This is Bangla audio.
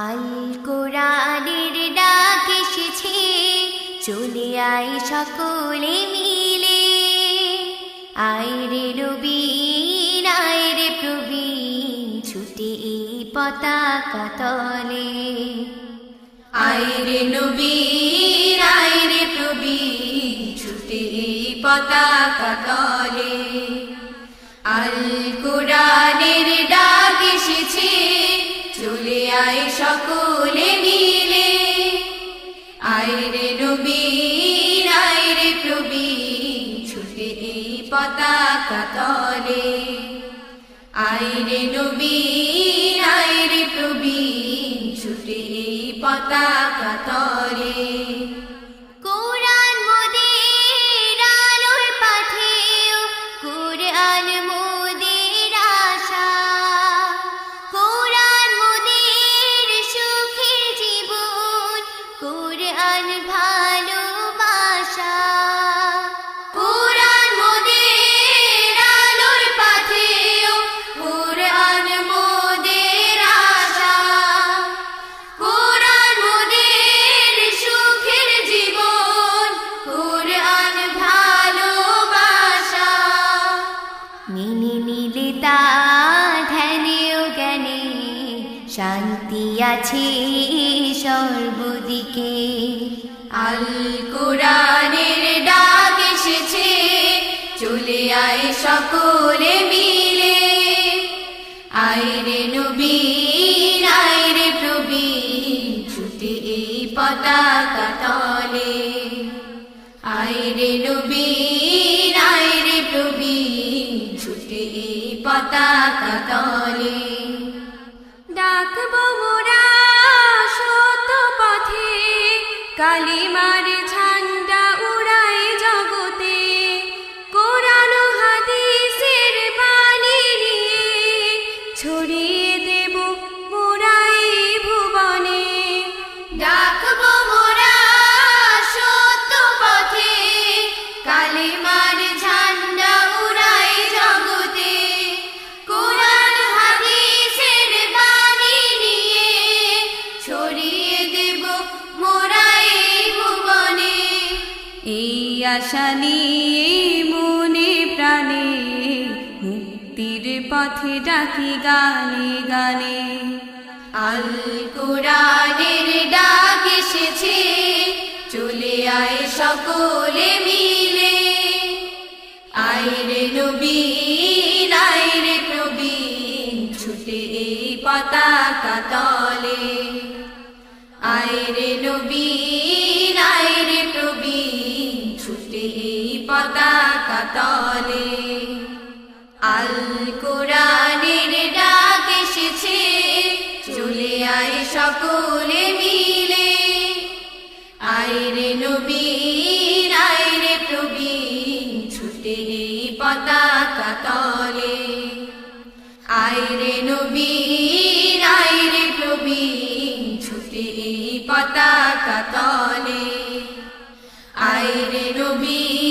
আল কোরআনের ডাক এসেছে, চলে আয় সকলে মিলে। আয় রে নবীন, আয় রে প্রবীণ, ছুটে এই পতাকা তলে। আয় রে নবীন, আয় রে প্রবীণ, ছুটে এই পতাকা তলে। আল কোরআনের ডাক এসেছে, চলে আয় সকলে মিলে। আয় রে নবীন, আয় রে প্রবীণ, ছুটে এই পতাকা তলে। আয় রে নবীন, আয় রে প্রবীণ, ছুটে এই পতাকা তলে। কোরআন মোদের আলোর পাথেয়, কোরআন মোদের আশা। কোরআন মোদের সুখের জীবন, কোরআন ভালোবাসা। কোরআন মোদের আলোর পাথেয়, কোরআন মোদের আশা। কোরআন মোদের সুখের জীবন, কোরআন ভালোবাসা। মেনে নিলে তা ধ্যানে ও জ্ঞানে, শান্তি আছে সর্বদিকে। আল কোরআনের ডাক এসেছে, চলে আয় সকলে মিলে। আয় রে নবীন, আয় রে প্রবীণ, ছুটে এই পতাকা তলে। আয় রে নবীন, আয় রে প্রবীণ, ছুটে এই পতাকা তলে। ডাকবো মোরা সত্য পথে, কালিমার ঝান্ডা উড়াই জগতে। কোরআন ও হাদিসের বাণী নিয়ে, ছড়িয়ে দেব মোরা এই ভুবনে। ডাকবো মোরা সত্য পথে, কালিমার ঝান্ডা উড়াই জগতে। কোরআন হাদিসের বাণী নিয়ে, ছড়িয়ে দেব মোরা এই ভুবনে। এই আশা নিয়ে মনে প্রাণে, মুক্তির পথে ডাকি গানে গানে। আল কোরআনের ডাক এসেছে, চলে আয় সকলে মিলে। আয় রে নবীন, আয় রে প্রবীণ, ছুটে এই পতাকা তলে। আয় রে নবীন, আয় রে প্রবীণ, ছুটে এই পতাকা তলে। আল কোরআনের ডাক এসেছে, চলে আয় সকলে মিলে। আয় রে নবীন, আয় রে প্রবীণ, ছুটে এই পতাকা তলে। আয় রে নবীন, আয় রে প্রবীণ, ছুটে এই পতাকা তলে। আয় রে নবীন,